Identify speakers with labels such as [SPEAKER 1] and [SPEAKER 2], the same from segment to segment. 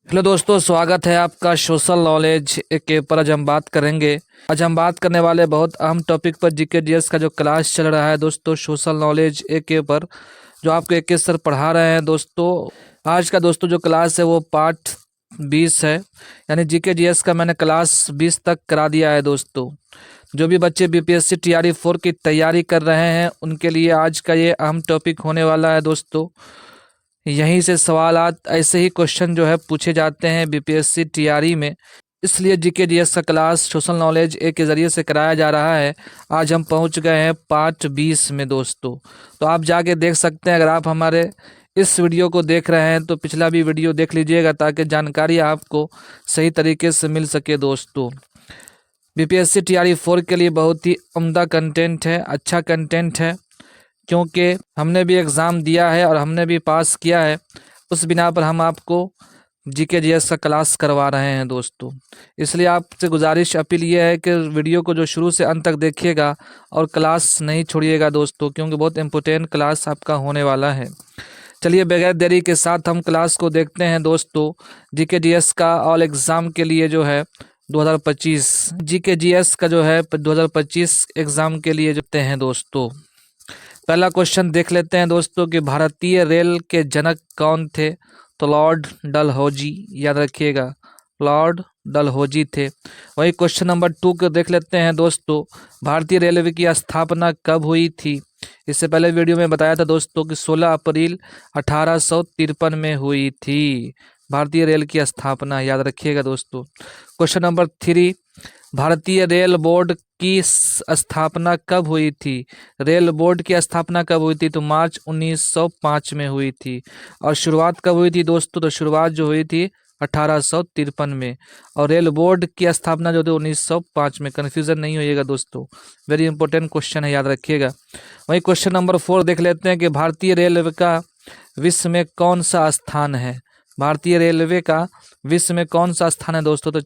[SPEAKER 1] Hello दोस्तों, स्वागत है आपका सोशल नॉलेज के पर। आज हम बात करेंगे। आज हम बात करने वाले बहुत अहम टॉपिक पर। जीके जीएस का जो क्लास चल रहा है दोस्तों, सोशल नॉलेज के पर, जो आपको एक सर पढ़ा रहे हैं दोस्तों। आज का दोस्तों जो क्लास है वो पार्ट 20 है, यानी जीके जीएस का मैंने क्लास 20 तक करा दिया है दोस्तों। जो भी बच्चे बीपीएससी टीआरई 4 की तैयारी कर रहे हैं उनके लिए आज का ये अहम टॉपिक होने वाला है दोस्तों। यहीं से सवालात ऐसे ही क्वेश्चन जो है पूछे जाते हैं बीपीएससी टीआरई में, इसलिए जीके जीएस का क्लास सोशल नॉलेज के ज़रिए से कराया जा रहा है। आज हम पहुंच गए हैं पार्ट 20 में दोस्तों, तो आप जाके देख सकते हैं। अगर आप हमारे इस वीडियो को देख रहे हैं तो पिछला भी वीडियो देख लीजिएगा, ताकि जानकारी आपको सही तरीके से मिल सके दोस्तों। बीपीएससी टीआरई 4 के लिए बहुत ही उम्दा कंटेंट है, अच्छा कंटेंट है, क्योंकि हमने भी एग्ज़ाम दिया है और हमने भी पास किया है। उस बिना पर हम आपको जीके जीएस का क्लास करवा रहे हैं दोस्तों। इसलिए आपसे गुजारिश अपील ये है कि वीडियो को जो शुरू से अंत तक देखिएगा और क्लास नहीं छोड़िएगा दोस्तों, क्योंकि बहुत इम्पोर्टेंट क्लास आपका होने वाला है। चलिए बगैर देरी के साथ हम क्लास को देखते हैं दोस्तों। जीके जीएस का ऑल एग्ज़ाम के लिए जो है 2025 जीके जीएस का जो है 2025 एग्ज़ाम के लिए जोते हैं दोस्तों। पहला क्वेश्चन देख लेते हैं दोस्तों कि भारतीय रेल के जनक कौन थे। तो लॉर्ड डलहौजी, याद रखिएगा, लॉर्ड डलहौजी थे। वही क्वेश्चन नंबर 2 को देख लेते हैं दोस्तों। भारतीय रेलवे की स्थापना कब हुई थी। इससे पहले वीडियो में बताया था दोस्तों कि 16 अप्रैल 1853 में हुई थी भारतीय रेल की स्थापना, याद रखिएगा दोस्तों। क्वेश्चन नंबर 3, भारतीय रेल बोर्ड की स्थापना कब हुई थी। रेल बोर्ड की स्थापना कब हुई थी। तो मार्च 1905 में हुई थी। और शुरुआत कब हुई थी दोस्तों। तो शुरुआत जो हुई थी 1853 में, और रेल बोर्ड की स्थापना जो थी 1905 में। कन्फ्यूज़न नहीं होइएगा दोस्तों, वेरी इंपॉर्टेंट क्वेश्चन है, याद रखिएगा। वही क्वेश्चन नंबर 4 देख लेते हैं कि भारतीय रेलवे का विश्व में कौन सा स्थान है। भारतीय रेलवे का विश्व में कौन सा स्थान है दोस्तों। तो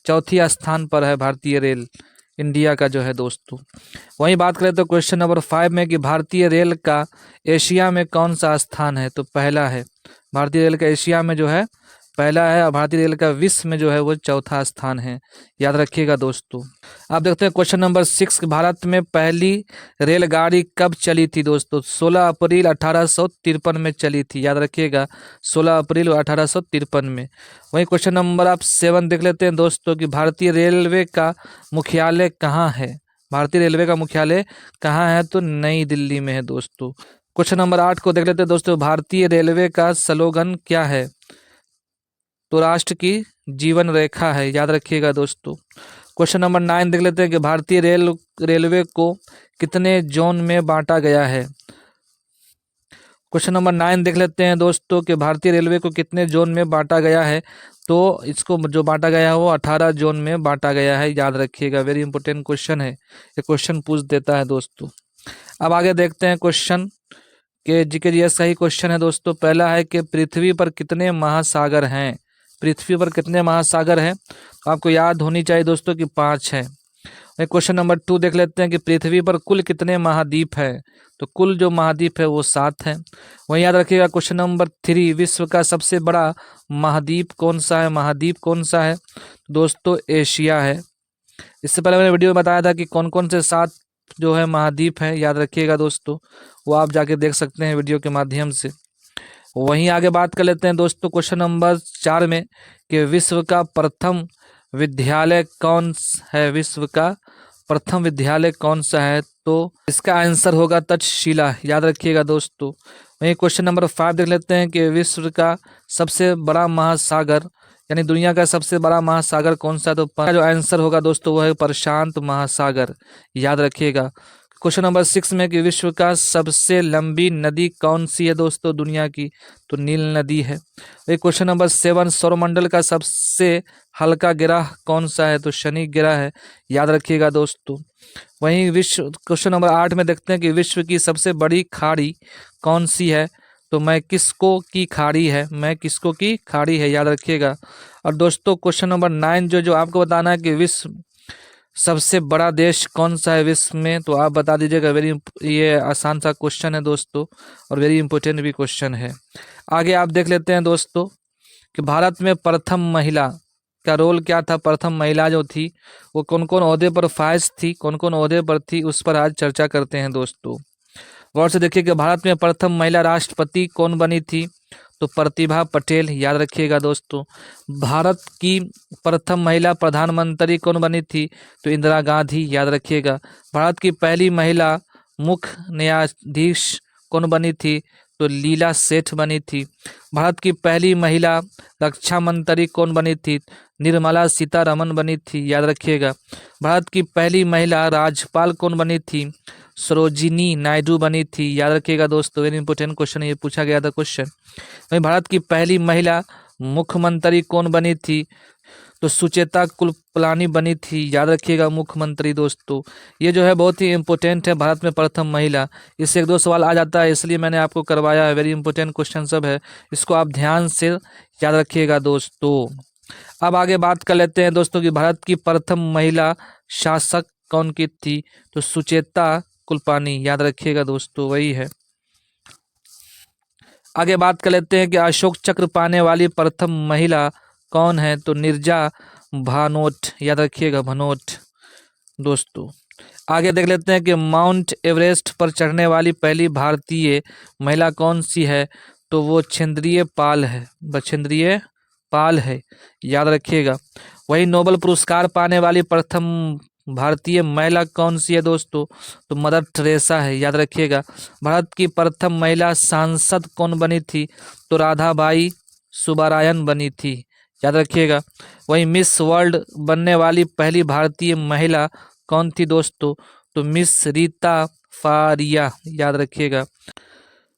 [SPEAKER 1] चौथी स्थान पर है भारतीय रेल इंडिया का जो है दोस्तों। वहीं बात करें तो क्वेश्चन नंबर 5 में कि भारतीय रेल का एशिया में कौन सा स्थान है। तो पहला है भारतीय रेल का एशिया में जो है पहला है, और भारतीय रेल का विश्व में जो है वो चौथा स्थान है, याद रखिएगा दोस्तों। आप देखते हैं क्वेश्चन नंबर 6, भारत में पहली रेलगाड़ी कब चली थी दोस्तों। 16 अप्रैल 1853 में चली थी, याद रखिएगा, 16 अप्रैल 1853 में। वहीं क्वेश्चन नंबर आप 7 देख लेते हैं दोस्तों कि भारतीय रेलवे का मुख्यालय कहाँ है। भारतीय रेलवे का मुख्यालय कहाँ है। तो नई दिल्ली में है दोस्तों। क्वेश्चन नंबर 8 को देख लेते हैं दोस्तों, भारतीय रेलवे का स्लोगन क्या है। तो राष्ट्र की जीवन रेखा है, याद रखिएगा दोस्तों। क्वेश्चन नंबर 9 देख लेते हैं कि भारतीय रेलवे को कितने जोन में बांटा गया है। क्वेश्चन नंबर 9 देख लेते हैं दोस्तों कि भारतीय रेलवे को कितने जोन में बांटा गया है। तो इसको जो बांटा गया है वो 18 जोन में बांटा गया है, याद रखिएगा, वेरी इंपॉर्टेंट क्वेश्चन है, ये क्वेश्चन पूछ देता है दोस्तों। अब आगे देखते हैं क्वेश्चन के जीके जीएस का ही क्वेश्चन है दोस्तों। पहला है कि पृथ्वी पर कितने महासागर हैं। पृथ्वी पर कितने महासागर हैं। तो आपको याद होनी चाहिए दोस्तों कि 5 है। क्वेश्चन नंबर 2 देख लेते हैं कि पृथ्वी पर कुल कितने महाद्वीप है। तो कुल जो महाद्वीप है वो 7 है। वहीं याद रखिएगा क्वेश्चन नंबर 3, विश्व का सबसे बड़ा महाद्वीप कौन सा है। महाद्वीप कौन सा है दोस्तों। एशिया है। इससे पहले मैंने वीडियो में बताया था कि कौन कौन से 7 जो है महाद्वीप है, याद रखिएगा दोस्तों, वो आप जाके देख सकते हैं वीडियो के माध्यम से। वहीं आगे बात कर लेते हैं दोस्तों क्वेश्चन नंबर 4 में कि विश्व का प्रथम विद्यालय कौन है। विश्व का प्रथम विद्यालय कौन सा है। तो इसका आंसर होगा तक्षशिला, याद रखिएगा दोस्तों। वहीं क्वेश्चन नंबर 5 देख लेते हैं कि विश्व का सबसे बड़ा महासागर, यानी दुनिया का सबसे बड़ा महासागर कौन सा है। तो जो आंसर होगा दोस्तों वो है प्रशांत महासागर, याद रखिएगा। क्वेश्चन नंबर 6 में कि विश्व का सबसे लंबी नदी कौन सी है दोस्तों दुनिया की। तो नील नदी है। वही क्वेश्चन नंबर 7, सौरमंडल का सबसे हल्का ग्रह कौन सा है। तो शनि ग्रह है, याद रखिएगा दोस्तों। वहीं क्वेश्चन नंबर 8 में देखते हैं कि विश्व की सबसे बड़ी खाड़ी कौन सी है। तो मैक्सिको की खाड़ी है, मैक्सिको की खाड़ी है, याद रखिएगा। और दोस्तों क्वेश्चन नंबर 9 जो आपको बताना है कि विश्व सबसे बड़ा देश कौन सा है विश्व में। तो आप बता दीजिएगा, वेरी ये आसान सा क्वेश्चन है दोस्तों, और वेरी इंपॉर्टेंट भी क्वेश्चन है। आगे आप देख लेते हैं दोस्तों कि भारत में प्रथम महिला का रोल क्या था, प्रथम महिला जो थी वो कौन कौन ओहदे पर फाइज थी, कौन कौन ओहदे पर थी, उस पर आज चर्चा करते हैं दोस्तों। गौर से देखिए कि भारत में प्रथम महिला राष्ट्रपति कौन बनी थी, तो प्रतिभा पटेल, याद रखिएगा दोस्तों। भारत की प्रथम महिला प्रधानमंत्री कौन बनी थी, तो इंदिरा गांधी, याद रखिएगा। भारत की पहली महिला मुख्य न्यायाधीश कौन बनी थी, तो लीला सेठ बनी थी। भारत की पहली महिला रक्षा मंत्री कौन बनी थी, निर्मला सीतारमण बनी थी, याद रखिएगा। भारत की पहली महिला राज्यपाल कौन बनी थी, सरोजिनी नायडू बनी थी, याद रखिएगा दोस्तों। वेरी इंपॉर्टेंट क्वेश्चन ये पूछा गया था क्वेश्चन। वहीं भारत की पहली महिला मुख्यमंत्री कौन बनी थी, तो सुचेता कुलपलानी बनी थी, याद रखिएगा मुख्यमंत्री दोस्तों। ये जो है बहुत ही इंपॉर्टेंट है, भारत में प्रथम महिला। इससे एक दो सवाल आ जाता है, इसलिए मैंने आपको करवाया है। वेरी इंपॉर्टेंट क्वेश्चन सब है, इसको आप ध्यान से याद रखिएगा दोस्तों। अब आगे बात कर लेते हैं दोस्तों कि भारत की प्रथम महिला शासक कौन की थी, तो सुचेता कुलपानी, याद रखिएगा दोस्तों, वही है। आगे बात कर लेते हैं कि अशोक चक्र पाने वाली प्रथम महिला कौन है, तो नीरजा भानोट, याद रखिएगा भनोट दोस्तों। आगे देख लेते हैं कि माउंट एवरेस्ट पर चढ़ने वाली पहली भारतीय महिला कौन सी है, तो वो बछेंद्री पाल है, बछेंद्री पाल है, याद रखिएगा। वही नोबेल पुरस्कार पाने वाली प्रथम भारतीय महिला कौन सी है दोस्तों, तो मदर टेरेसा है, याद रखिएगा। भारत की प्रथम महिला सांसद कौन बनी थी, तो राधाबाई सुब्बारायन बनी थी, याद रखिएगा। वहीं मिस वर्ल्ड बनने वाली पहली भारतीय महिला कौन थी दोस्तों, तो मिस रीता फारिया, याद रखिएगा।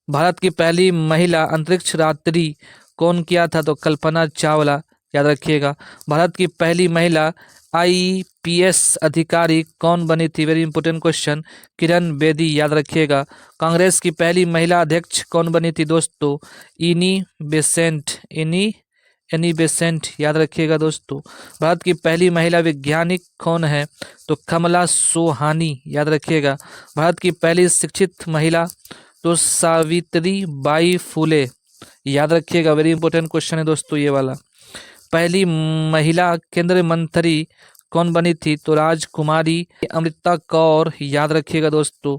[SPEAKER 1] भारत की पहली महिला अंतरिक्ष यात्री कौन किया था, तो कल्पना चावला, याद रखिएगा। भारत की पहली महिला आईपीएस अधिकारी कौन बनी थी, very important question, Kiran Bedi, याद रखिएगा। कांग्रेस की पहली महिला अध्यक्ष कौन बनी थी दोस्तों, एनी बेसेंट, याद रखिएगा दोस्तों। भारत की पहली महिला वैज्ञानिक कौन है, तो कमला सोहानी, याद रखिएगा। भारत की पहली शिक्षित महिला, तो सावित्री बाई फुले, याद रखिएगा। वेरी इंपॉर्टेंट क्वेश्चन है दोस्तों ये वाला। पहली महिला केंद्रीय मंत्री कौन बनी थी, तो राजकुमारी अमृता कौर, याद रखिएगा दोस्तों।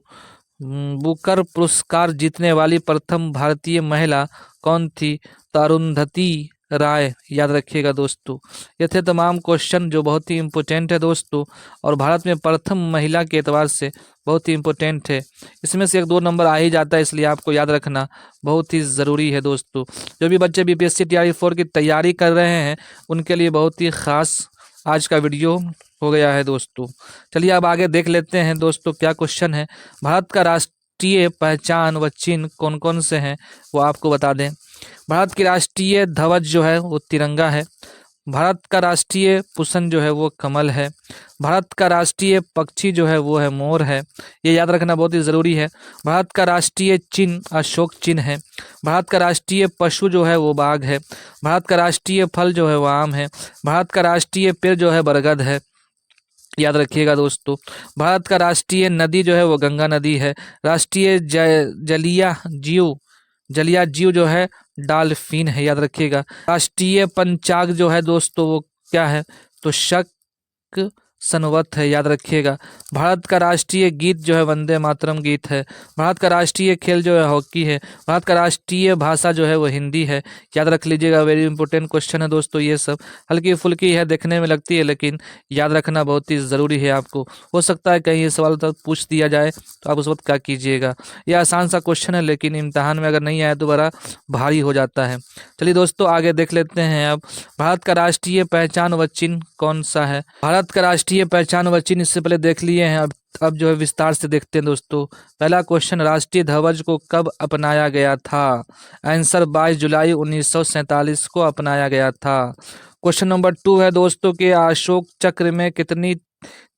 [SPEAKER 1] बुकर पुरस्कार जीतने वाली प्रथम भारतीय महिला कौन थी, तो अरुंधति राय, याद रखिएगा दोस्तों। ये थे तमाम क्वेश्चन जो बहुत ही इंपॉर्टेंट है दोस्तों, और भारत में प्रथम महिला के एतबार से बहुत ही इंपॉर्टेंट है। इसमें से एक दो नंबर आ ही जाता है, इसलिए आपको याद रखना बहुत ही ज़रूरी है दोस्तों। जो भी बच्चे बीपीएससी टीआरई 4 की तैयारी कर रहे हैं उनके लिए बहुत ही ख़ास आज का वीडियो हो गया है दोस्तों। चलिए अब आगे देख लेते हैं दोस्तों क्या क्वेश्चन है। भारत का राष्ट्रीय पहचान व चिन्ह कौन कौन से हैं वो आपको बता दें। भारत की राष्ट्रीय ध्वज जो है वो तिरंगा है। भारत का राष्ट्रीय पुष्प जो है वो कमल है। भारत का राष्ट्रीय पक्षी जो है वो है मोर है, ये याद रखना बहुत ही ज़रूरी है। भारत का राष्ट्रीय चिन्ह अशोक चिन्ह है। भारत का राष्ट्रीय पशु जो है वो बाघ है। भारत का राष्ट्रीय फल जो है वो आम है। भारत का राष्ट्रीय पेड़ जो है बरगद है, याद रखिएगा दोस्तों। भारत का राष्ट्रीय नदी जो है वो गंगा नदी है। राष्ट्रीय जलिया जीव जो है डॉल्फिन है, याद रखिएगा। राष्ट्रीय पंचांग जो है दोस्तों वो क्या है, तो शक संवत है, याद रखिएगा। भारत का राष्ट्रीय गीत जो है वंदे मातरम गीत है। भारत का राष्ट्रीय खेल जो है हॉकी है। भारत का राष्ट्रीय भाषा जो है वो हिंदी है, याद रख लीजिएगा। वेरी इंपॉर्टेंट क्वेश्चन है दोस्तों, ये सब हल्की फुल्की है, देखने में लगती है लेकिन याद रखना बहुत ही ज़रूरी है आपको। हो सकता है कहीं ये सवाल तक पूछ दिया जाए तो आप उस वक्त क्या कीजिएगा। यह आसान सा क्वेश्चन है लेकिन इम्तहान में अगर नहीं आया तो बड़ा भारी हो जाता है। चलिए दोस्तों आगे देख लेते हैं। अब भारत का राष्ट्रीय पहचान व चिन्ह कौन सा है। भारत का राष्ट्रीय पहचान व चिन्ह इससे पहले देख लिए हैं, अब जो है विस्तार से देखते हैं दोस्तों। पहला क्वेश्चन, राष्ट्रीय ध्वज को कब अपनाया गया था। आंसर 22 जुलाई 1947 को अपनाया गया था। क्वेश्चन नंबर 2 है दोस्तों कि अशोक चक्र में कितनी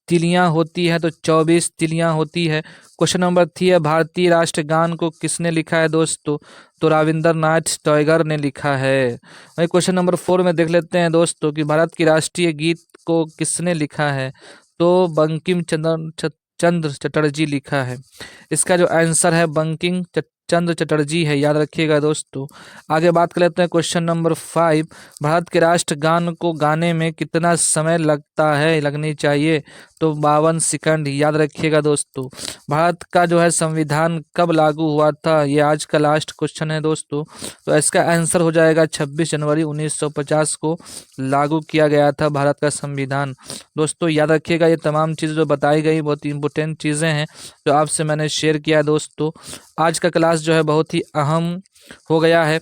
[SPEAKER 1] तिलियां होती है, तो 24 तिलियां होती है। क्वेश्चन नंबर 3 है भारतीय राष्ट्रगान को किसने लिखा है दोस्तों, तो रविंद्रनाथ टैगोर ने लिखा है। वही क्वेश्चन नंबर 4 में देख लेते हैं दोस्तों कि भारत की राष्ट्रीय गीत को किसने लिखा है, तो बंकिम चंद्र चटर्जी लिखा है। इसका जो आंसर है बंकिम चंद्र चटर्जी है, याद रखिएगा दोस्तों। आगे बात कर लेते हैं क्वेश्चन नंबर 5। भारत के राष्ट्रगान को गाने में कितना समय लगनी चाहिए? तो 52 सेकंड, याद रखिएगा दोस्तों। भारत का जो है संविधान कब लागू हुआ था? ये आज का लास्ट क्वेश्चन है दोस्तों। तो इसका आंसर हो जाएगा 26 जनवरी 1950 को लागू किया गया था भारत का संविधान। दोस्तों याद रखिएगा, ये तमाम चीज़ें जो बताई गई बहुत ही इंपॉर्टेंट चीज़ें हैं जो आपसे मैंने शेयर किया दोस्तों। आज का क्लास जो है बहुत ही अहम हो गया है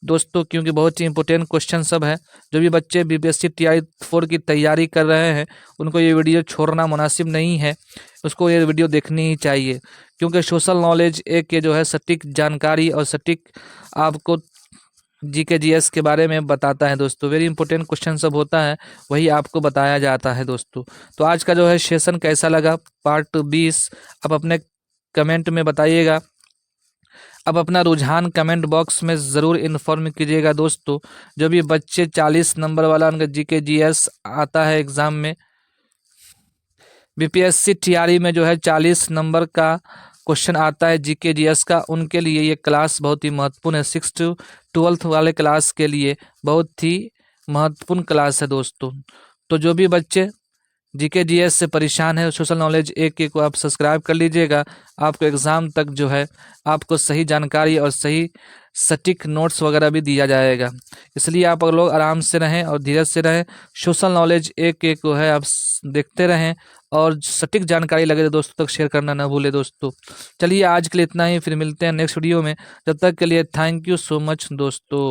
[SPEAKER 1] दोस्तों, क्योंकि बहुत ही इंपॉर्टेंट क्वेश्चन सब है। जो भी बच्चे बीपीएससी टीआई 4 की तैयारी कर रहे हैं उनको ये वीडियो छोड़ना मुनासिब नहीं है, उसको ये वीडियो देखनी ही चाहिए, क्योंकि सोशल नॉलेज एक ये जो है सटीक जानकारी और सटीक आपको जीके जीएस के बारे में बताता है दोस्तों। वेरी इंपॉर्टेंट क्वेश्चन सब होता है, वही आपको बताया जाता है दोस्तों। तो आज का जो है सेशन कैसा लगा पार्ट 20 आप अपने कमेंट में बताइएगा। अब अपना रुझान कमेंट बॉक्स में ज़रूर इन्फॉर्म कीजिएगा दोस्तों। जो भी बच्चे 40 नंबर वाला उनका जीके जीएस आता है एग्ज़ाम में, बीपीएससी टीआरई में जो है 40 नंबर का क्वेश्चन आता है जीके जीएस का, उनके लिए ये क्लास बहुत ही महत्वपूर्ण है। 6 to 12 वाले क्लास के लिए बहुत ही महत्वपूर्ण क्लास है दोस्तों। तो जो भी बच्चे जीके जीएस से परेशान है, सोशल नॉलेज एक को आप सब्सक्राइब कर लीजिएगा। आपको एग्ज़ाम तक जो है आपको सही जानकारी और सही सटीक नोट्स वगैरह भी दिया जाएगा, इसलिए आप लोग आराम से रहें और धीरज से रहें। सोशल नॉलेज एक को है आप देखते रहें और सटीक जानकारी लगे तो दोस्तों तक शेयर करना ना भूलें दोस्तों। चलिए आज के लिए इतना ही, फिर मिलते हैं नेक्स्ट वीडियो में। जब तक के लिए थैंक यू सो मच दोस्तों।